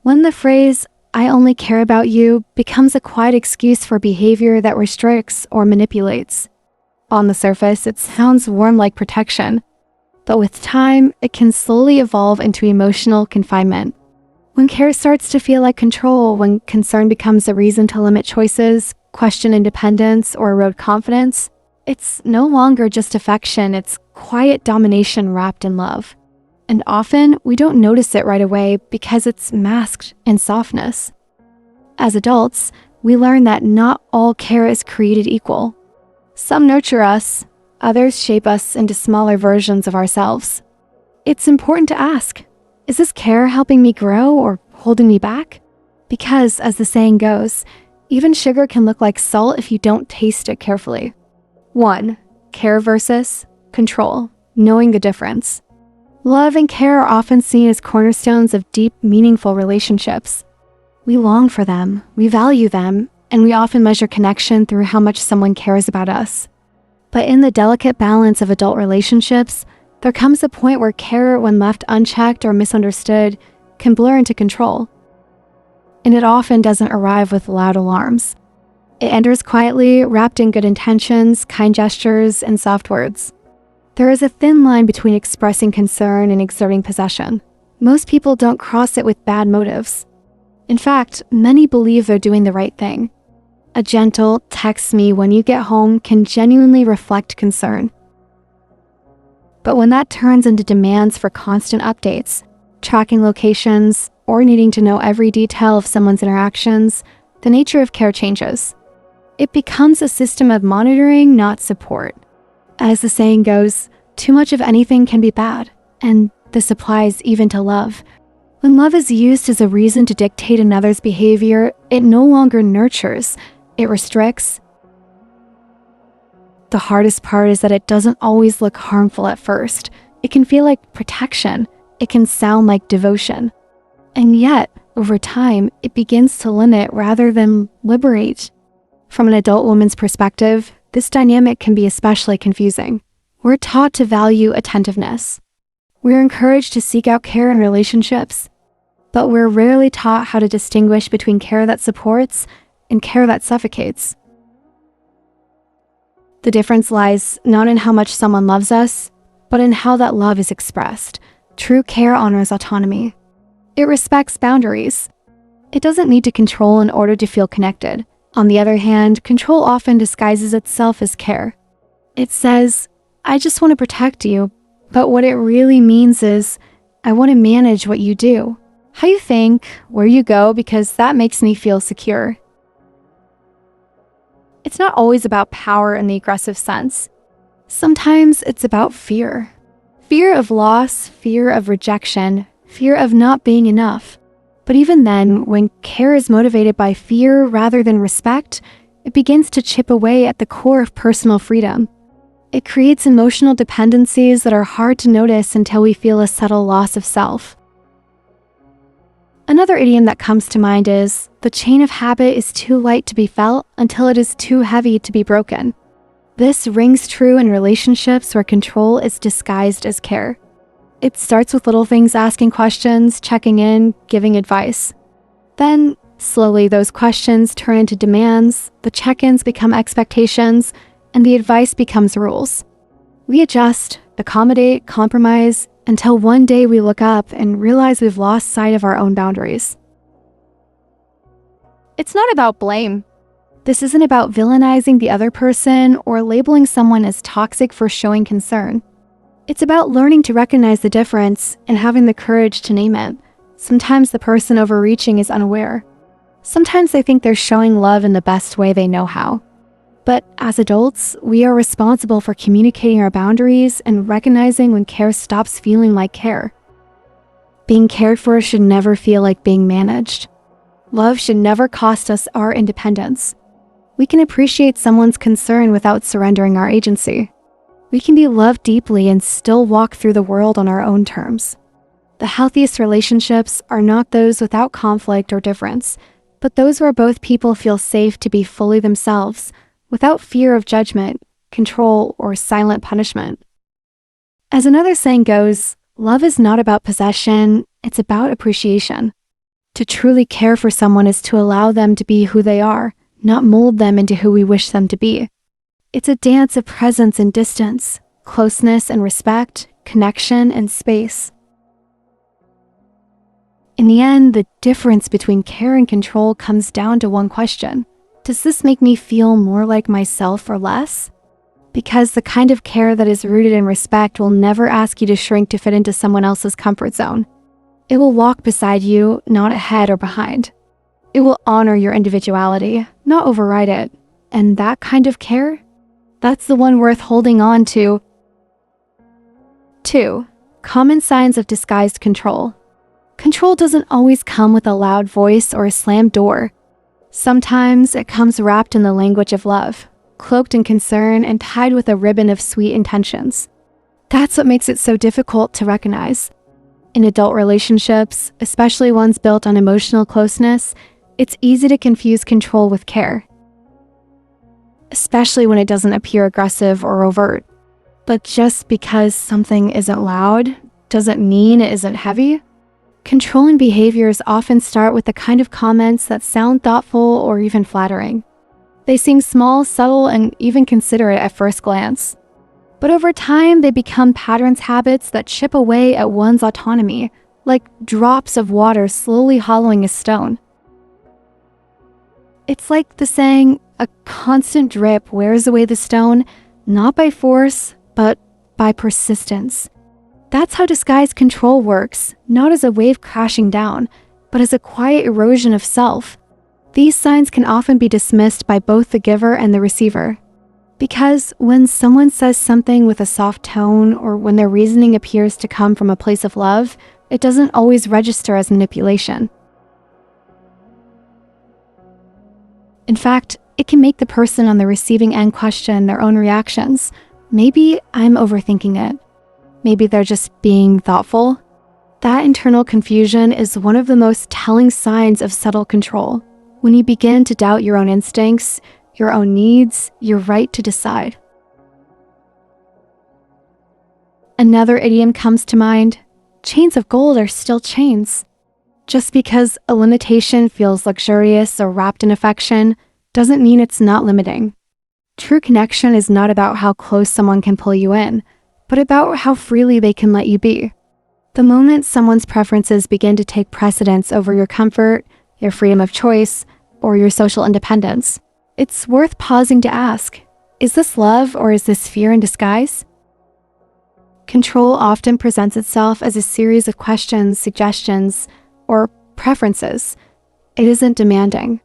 When the phrase, "I only care about you," becomes a quiet excuse for behavior that restricts or manipulates. On the surface, it sounds warm like protection, but with time, it can slowly evolve into emotional confinement. When care starts to feel like control, when concern becomes a reason to limit choices, question independence, or erode confidence, it's no longer just affection, it's quiet domination wrapped in love. And often, we don't notice it right away because it's masked in softness. As adults, we learn that not all care is created equal. Some nurture us, others shape us into smaller versions of ourselves. It's important to ask, is this care helping me grow or holding me back? Because, as the saying goes, even sugar can look like salt if you don't taste it carefully. 1. Care versus control, knowing the difference. Love and care are often seen as cornerstones of deep, meaningful relationships. We long for them, we value them, and we often measure connection through how much someone cares about us. But in the delicate balance of adult relationships, there comes a point where care, when left unchecked or misunderstood, can blur into control. And it often doesn't arrive with loud alarms. It enters quietly, wrapped in good intentions, kind gestures, and soft words. There is a thin line between expressing concern and exerting possession. Most people don't cross it with bad motives. In fact, many believe they're doing the right thing. A gentle "text me when you get home" can genuinely reflect concern. But when that turns into demands for constant updates, tracking locations, or needing to know every detail of someone's interactions, the nature of care changes. It becomes a system of monitoring, not support. As the saying goes, too much of anything can be bad, and this applies even to love. When love is used as a reason to dictate another's behavior, it no longer nurtures, it restricts. The hardest part is that it doesn't always look harmful at first. It can feel like protection. It can sound like devotion. And yet, over time, it begins to limit rather than liberate. From an adult woman's perspective, this dynamic can be especially confusing. We're taught to value attentiveness. We're encouraged to seek out care in relationships, but we're rarely taught how to distinguish between care that supports and care that suffocates. The difference lies not in how much someone loves us, but in how that love is expressed. True care honors autonomy. It respects boundaries. It doesn't need to control in order to feel connected. On the other hand, control often disguises itself as care. It says, "I just want to protect you," but what it really means is, "I want to manage what you do, how you think, where you go, because that makes me feel secure." It's not always about power in the aggressive sense. Sometimes it's about fear. Fear of loss, fear of rejection, fear of not being enough. But even then, when care is motivated by fear rather than respect, it begins to chip away at the core of personal freedom. It creates emotional dependencies that are hard to notice until we feel a subtle loss of self. Another idiom that comes to mind is, "The chain of habit is too light to be felt until it is too heavy to be broken." This rings true in relationships where control is disguised as care. It starts with little things, asking questions, checking in, giving advice. Then, slowly, those questions turn into demands, the check-ins become expectations, and the advice becomes rules. We adjust, accommodate, compromise, until one day we look up and realize we've lost sight of our own boundaries. It's not about blame. This isn't about villainizing the other person or labeling someone as toxic for showing concern. It's about learning to recognize the difference and having the courage to name it. Sometimes the person overreaching is unaware. Sometimes they think they're showing love in the best way they know how. But as adults, we are responsible for communicating our boundaries and recognizing when care stops feeling like care. Being cared for should never feel like being managed. Love should never cost us our independence. We can appreciate someone's concern without surrendering our agency. We can be loved deeply and still walk through the world on our own terms. The healthiest relationships are not those without conflict or difference, but those where both people feel safe to be fully themselves, without fear of judgment, control, or silent punishment. As another saying goes, love is not about possession, it's about appreciation. To truly care for someone is to allow them to be who they are, not mold them into who we wish them to be. It's a dance of presence and distance, closeness and respect, connection and space. In the end, the difference between care and control comes down to one question. Does this make me feel more like myself or less? Because the kind of care that is rooted in respect will never ask you to shrink to fit into someone else's comfort zone. It will walk beside you, not ahead or behind. It will honor your individuality, not override it. And that kind of care? That's the one worth holding on to. 2. Common signs of disguised control. Control doesn't always come with a loud voice or a slammed door. Sometimes it comes wrapped in the language of love, cloaked in concern and tied with a ribbon of sweet intentions. That's what makes it so difficult to recognize. In adult relationships, especially ones built on emotional closeness, it's easy to confuse control with care, especially when it doesn't appear aggressive or overt. But just because something isn't loud doesn't mean it isn't heavy. Controlling behaviors often start with the kind of comments that sound thoughtful or even flattering. They seem small, subtle, and even considerate at first glance. But over time, they become patterns, habits that chip away at one's autonomy, like drops of water slowly hollowing a stone. It's like the saying, a constant drip wears away the stone, not by force, but by persistence. That's how disguised control works, not as a wave crashing down, but as a quiet erosion of self. These signs can often be dismissed by both the giver and the receiver. Because when someone says something with a soft tone, or when their reasoning appears to come from a place of love, it doesn't always register as manipulation. In fact, it can make the person on the receiving end question their own reactions. Maybe I'm overthinking it. Maybe they're just being thoughtful. That internal confusion is one of the most telling signs of subtle control. When you begin to doubt your own instincts, your own needs, your right to decide. Another idiom comes to mind. Chains of gold are still chains. Just because a limitation feels luxurious or wrapped in affection doesn't mean it's not limiting. True connection is not about how close someone can pull you in, but about how freely they can let you be. The moment someone's preferences begin to take precedence over your comfort, your freedom of choice, or your social independence, it's worth pausing to ask, is this love or is this fear in disguise? Control often presents itself as a series of questions, suggestions, or preferences. It isn't demanding.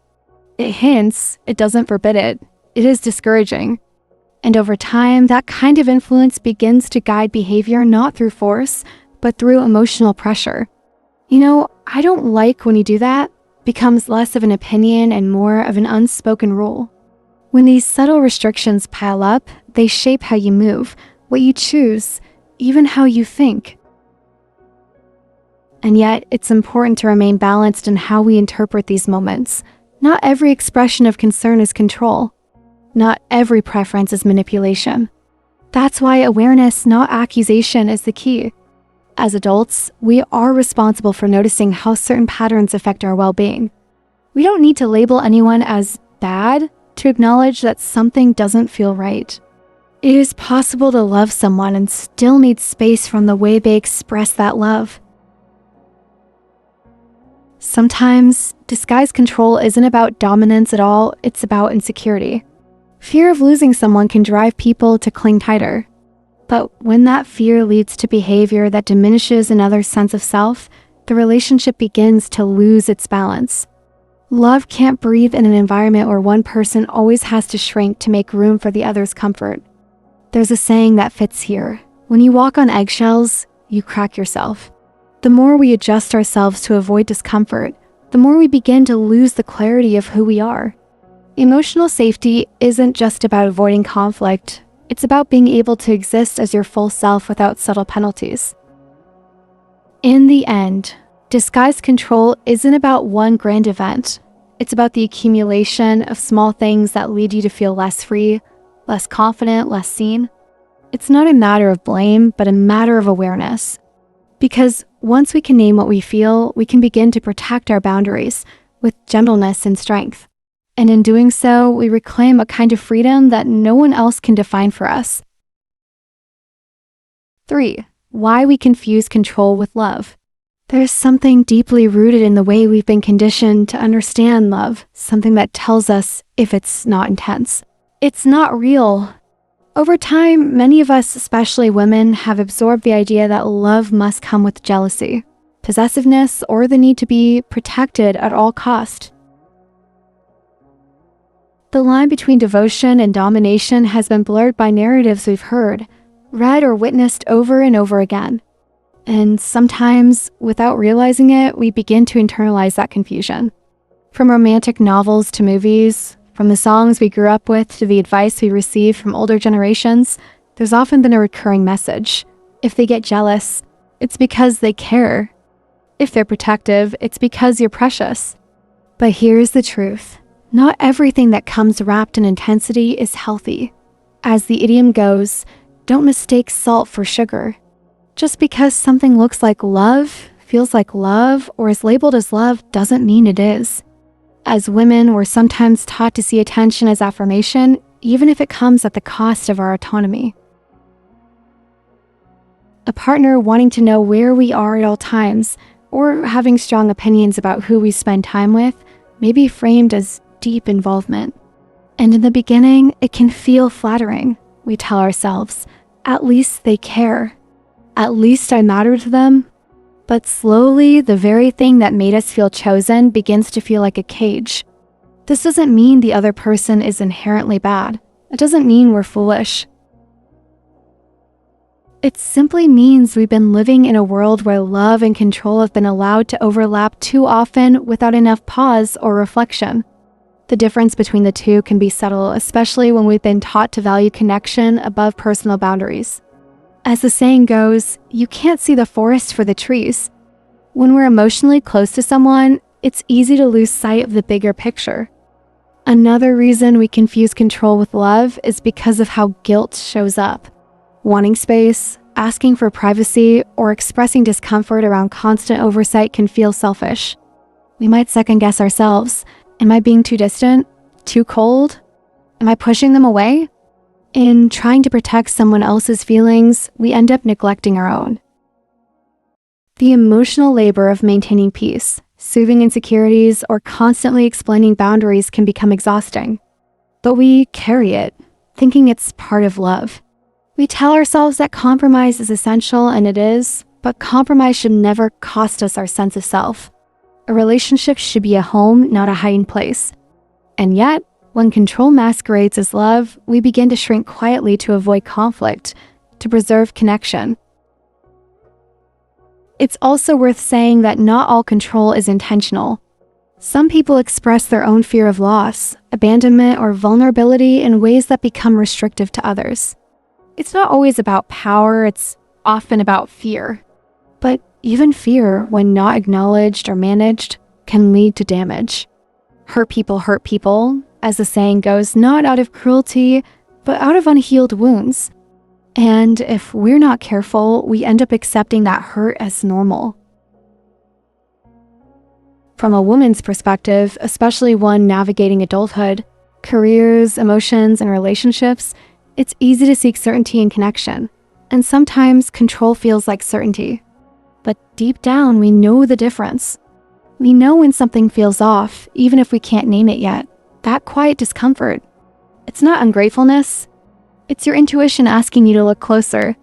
It hints, it doesn't forbid it. It is discouraging. And over time, that kind of influence begins to guide behavior not through force, but through emotional pressure. You know, I don't like when you do that becomes less of an opinion and more of an unspoken rule. When these subtle restrictions pile up, they shape how you move, what you choose, even how you think. And yet, it's important to remain balanced in how we interpret these moments. Not every expression of concern is control. Not every preference is manipulation. That's why awareness, not accusation, is the key. As adults, we are responsible for noticing how certain patterns affect our well-being. We don't need to label anyone as bad to acknowledge that something doesn't feel right. It is possible to love someone and still need space from the way they express that love. Sometimes, disguised control isn't about dominance at all, it's about insecurity. Fear of losing someone can drive people to cling tighter. But when that fear leads to behavior that diminishes another's sense of self, the relationship begins to lose its balance. Love can't breathe in an environment where one person always has to shrink to make room for the other's comfort. There's a saying that fits here. When you walk on eggshells, you crack yourself. The more we adjust ourselves to avoid discomfort, the more we begin to lose the clarity of who we are. Emotional safety isn't just about avoiding conflict. It's about being able to exist as your full self without subtle penalties. In the end, disguised control isn't about one grand event. It's about the accumulation of small things that lead you to feel less free, less confident, less seen. It's not a matter of blame, but a matter of awareness. Because Once we can name what we feel, we can begin to protect our boundaries with gentleness and strength. And in doing so, we reclaim a kind of freedom that no one else can define for us. 3. Why we confuse control with love. There's something deeply rooted in the way we've been conditioned to understand love, something that tells us if it's not intense, it's not real. Over time, many of us, especially women, have absorbed the idea that love must come with jealousy, possessiveness, or the need to be protected at all cost. The line between devotion and domination has been blurred by narratives we've heard, read, or witnessed over and over again. And sometimes, without realizing it, we begin to internalize that confusion. From romantic novels to movies, from the songs we grew up with to the advice we received from older generations, there's often been a recurring message. If they get jealous, it's because they care. If they're protective, it's because you're precious. But here's the truth. Not everything that comes wrapped in intensity is healthy. As the idiom goes, don't mistake salt for sugar. Just because something looks like love, feels like love, or is labeled as love doesn't mean it is. As women, we're sometimes taught to see attention as affirmation, even if it comes at the cost of our autonomy. A partner wanting to know where we are at all times, or having strong opinions about who we spend time with, may be framed as deep involvement. And in the beginning, it can feel flattering. We tell ourselves, at least they care. At least I matter to them. But slowly, the very thing that made us feel chosen begins to feel like a cage. This doesn't mean the other person is inherently bad. It doesn't mean we're foolish. It simply means we've been living in a world where love and control have been allowed to overlap too often without enough pause or reflection. The difference between the two can be subtle, especially when we've been taught to value connection above personal boundaries. As the saying goes, you can't see the forest for the trees. When we're emotionally close to someone, it's easy to lose sight of the bigger picture. Another reason we confuse control with love is because of how guilt shows up. Wanting space, asking for privacy, or expressing discomfort around constant oversight can feel selfish. We might second-guess ourselves. Am I being too distant? Too cold? Am I pushing them away? In trying to protect someone else's feelings, we end up neglecting our own. The emotional labor of maintaining peace, soothing insecurities, or constantly explaining boundaries can become exhausting. But we carry it, thinking it's part of love. We tell ourselves that compromise is essential, and it is, but compromise should never cost us our sense of self. A relationship should be a home, not a hiding place. And yet, when control masquerades as love, we begin to shrink quietly to avoid conflict, to preserve connection. It's also worth saying that not all control is intentional. Some people express their own fear of loss, abandonment, or vulnerability in ways that become restrictive to others. It's not always about power, it's often about fear. But even fear, when not acknowledged or managed, can lead to damage. Hurt people, as the saying goes, not out of cruelty, but out of unhealed wounds. And if we're not careful, we end up accepting that hurt as normal. From a woman's perspective, especially one navigating adulthood, careers, emotions, and relationships, it's easy to seek certainty and connection. And sometimes control feels like certainty. But deep down, we know the difference. We know when something feels off, even if we can't name it yet. That quiet discomfort. It's not ungratefulness. It's your intuition asking you to look closer.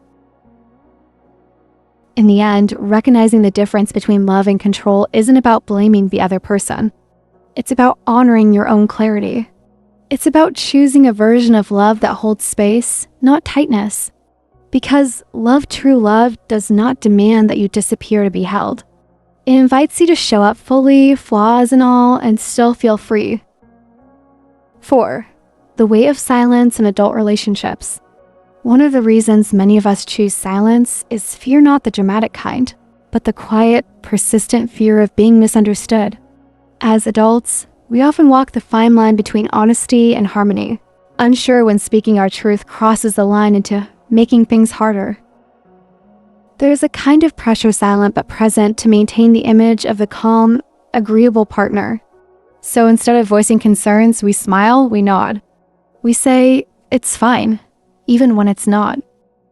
In the end, recognizing the difference between love and control isn't about blaming the other person. It's about honoring your own clarity. It's about choosing a version of love that holds space, not tightness. Because true love, does not demand that you disappear to be held. It invites you to show up fully, flaws and all, and still feel free. 4. The weight of silence in adult relationships. One of the reasons many of us choose silence is fear not the dramatic kind, but the quiet, persistent fear of being misunderstood. As adults, we often walk the fine line between honesty and harmony, unsure when speaking our truth crosses the line into making things harder. There's a kind of pressure, silent but present, to maintain the image of the calm, agreeable partner. So instead of voicing concerns, we smile, we nod. We say, it's fine, even when it's not.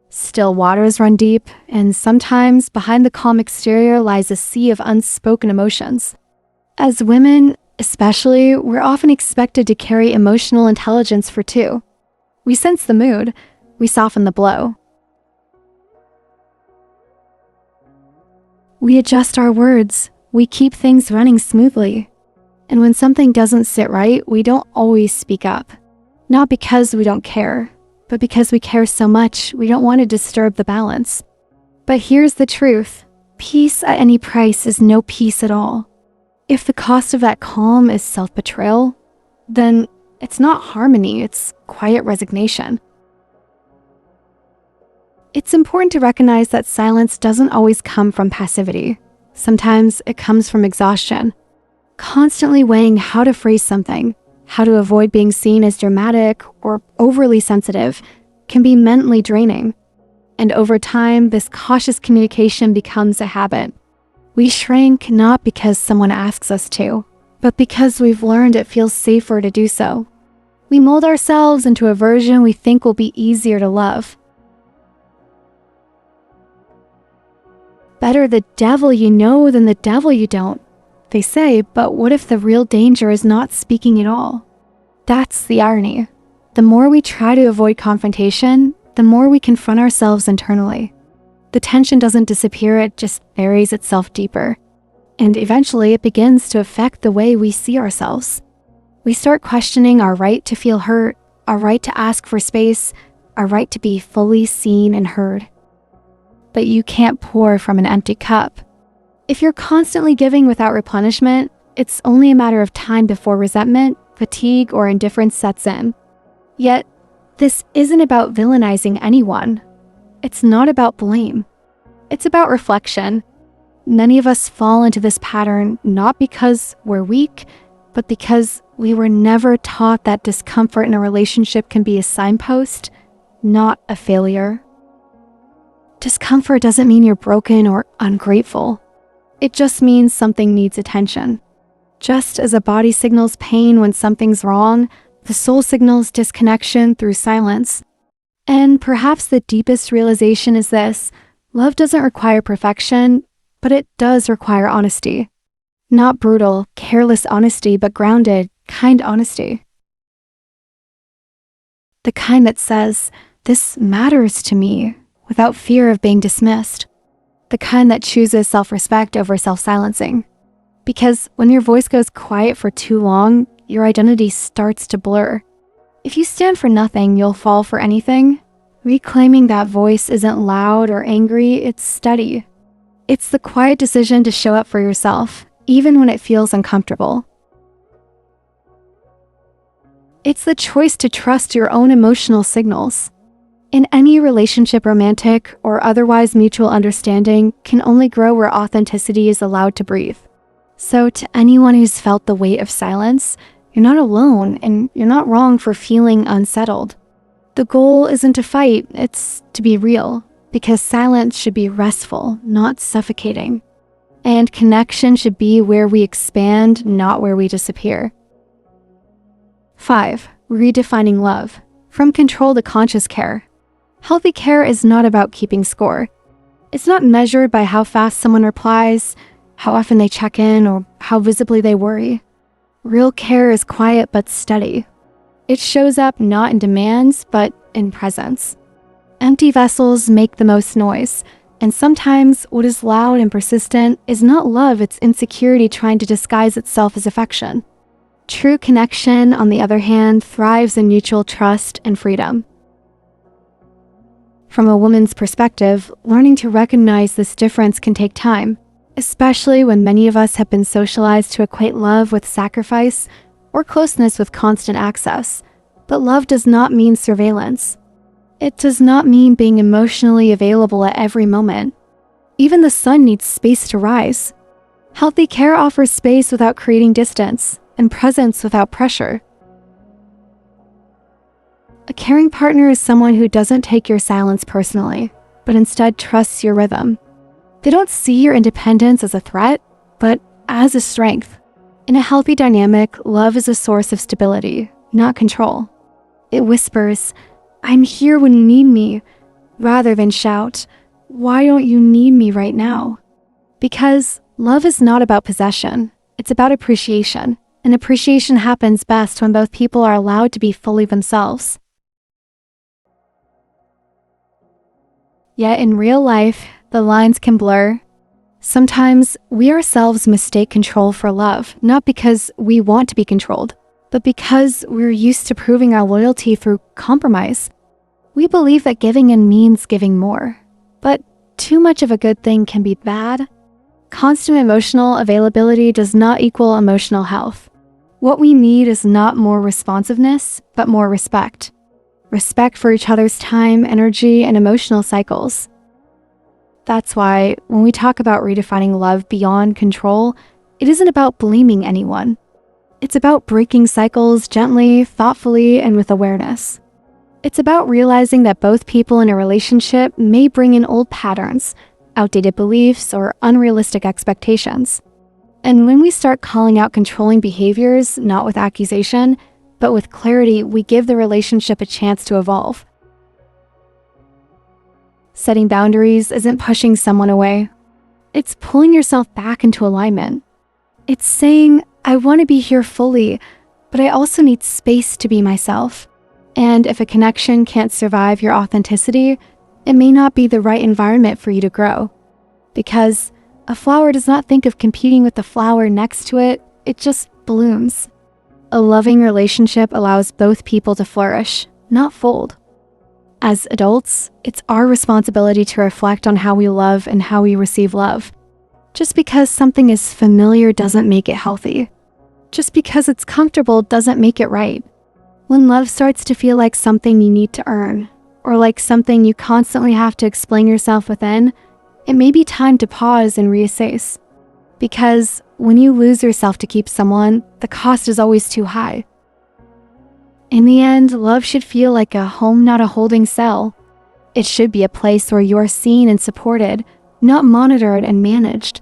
Still waters run deep, and sometimes behind the calm exterior lies a sea of unspoken emotions. As women, especially, we're often expected to carry emotional intelligence for two. We sense the mood, we soften the blow. We adjust our words, we keep things running smoothly. And when something doesn't sit right, we don't always speak up. Not because we don't care, but because we care so much, we don't want to disturb the balance. But here's the truth. Peace at any price is no peace at all. If the cost of that calm is self-betrayal, then it's not harmony, it's quiet resignation. It's important to recognize that silence doesn't always come from passivity. Sometimes it comes from exhaustion. Constantly weighing how to phrase something, how to avoid being seen as dramatic or overly sensitive, can be mentally draining. And over time, this cautious communication becomes a habit. We shrink not because someone asks us to, but because we've learned it feels safer to do so. We mold ourselves into a version we think will be easier to love. Better the devil you know than the devil you don't, they say, but what if the real danger is not speaking at all? That's the irony. The more we try to avoid confrontation, the more we confront ourselves internally. The tension doesn't disappear, it just buries itself deeper. And eventually it begins to affect the way we see ourselves. We start questioning our right to feel hurt, our right to ask for space, our right to be fully seen and heard. But you can't pour from an empty cup. If you're constantly giving without replenishment, it's only a matter of time before resentment, fatigue, or indifference sets in. Yet, this isn't about villainizing anyone. It's not about blame. It's about reflection. Many of us fall into this pattern not because we're weak, but because we were never taught that discomfort in a relationship can be a signpost, not a failure. Discomfort doesn't mean you're broken or ungrateful. It just means something needs attention. Just as a body signals pain when something's wrong, the soul signals disconnection through silence. And perhaps the deepest realization is this: love doesn't require perfection, but it does require honesty. Not brutal, careless honesty, but grounded, kind honesty. The kind that says, "This matters to me," without fear of being dismissed. The kind that chooses self-respect over self-silencing. Because when your voice goes quiet for too long, your identity starts to blur. If you stand for nothing, you'll fall for anything. Reclaiming that voice isn't loud or angry, it's steady. It's the quiet decision to show up for yourself, even when it feels uncomfortable. It's the choice to trust your own emotional signals. In any relationship, romantic or otherwise, mutual understanding can only grow where authenticity is allowed to breathe. So to anyone who's felt the weight of silence, you're not alone and you're not wrong for feeling unsettled. The goal isn't to fight, it's to be real, because silence should be restful, not suffocating. And connection should be where we expand, not where we disappear. 5. Redefining love. From control to conscious care. Healthy care is not about keeping score. It's not measured by how fast someone replies, how often they check in, or how visibly they worry. Real care is quiet but steady. It shows up not in demands, but in presence. Empty vessels make the most noise, and sometimes what is loud and persistent is not love, it's insecurity trying to disguise itself as affection. True connection, on the other hand, thrives in mutual trust and freedom. From a woman's perspective, learning to recognize this difference can take time, especially when many of us have been socialized to equate love with sacrifice or closeness with constant access. But love does not mean surveillance. It does not mean being emotionally available at every moment. Even the sun needs space to rise. Healthy care offers space without creating distance, and presence without pressure. A caring partner is someone who doesn't take your silence personally. but instead trusts your rhythm. They don't see your independence as a threat, but as a strength. In a healthy dynamic, love is a source of stability, not control. It whispers, "I'm here when you need me," rather than shout, "Why don't you need me right now?" Because love is not about possession, it's about appreciation, and appreciation happens best when both people are allowed to be fully themselves. Yet in real life, the lines can blur. Sometimes we ourselves mistake control for love, not because we want to be controlled, but because we're used to proving our loyalty through compromise. We believe that giving in means giving more, but too much of a good thing can be bad. Constant emotional availability does not equal emotional health. What we need is not more responsiveness, but more respect. Respect for each other's time, energy, and emotional cycles. That's why, when we talk about redefining love beyond control, it isn't about blaming anyone. It's about breaking cycles gently, thoughtfully, and with awareness. It's about realizing that both people in a relationship may bring in old patterns, outdated beliefs, or unrealistic expectations. And when we start calling out controlling behaviors, not with accusation, but with clarity, we give the relationship a chance to evolve. Setting boundaries isn't pushing someone away. It's pulling yourself back into alignment. It's saying, "I want to be here fully, but I also need space to be myself." And if a connection can't survive your authenticity, it may not be the right environment for you to grow. Because a flower does not think of competing with the flower next to it, it just blooms. A loving relationship allows both people to flourish, not fold. As adults, it's our responsibility to reflect on how we love and how we receive love. Just because something is familiar doesn't make it healthy. Just because it's comfortable doesn't make it right. When love starts to feel like something you need to earn, or like something you constantly have to explain yourself within, it may be time to pause and reassess. Because when you lose yourself to keep someone, the cost is always too high. In the end, love should feel like a home, not a holding cell. It should be a place where you are seen and supported, not monitored and managed.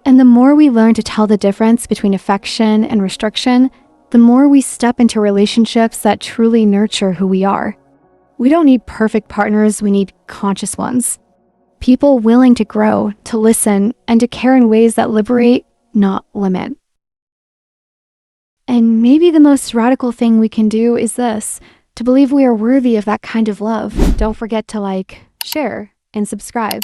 And the more we learn to tell the difference between affection and restriction, the more we step into relationships that truly nurture who we are. We don't need perfect partners, we need conscious ones. People willing to grow, to listen, and to care in ways that liberate, not limit. And maybe the most radical thing we can do is this, to believe we are worthy of that kind of love. Don't forget to like, share, and subscribe.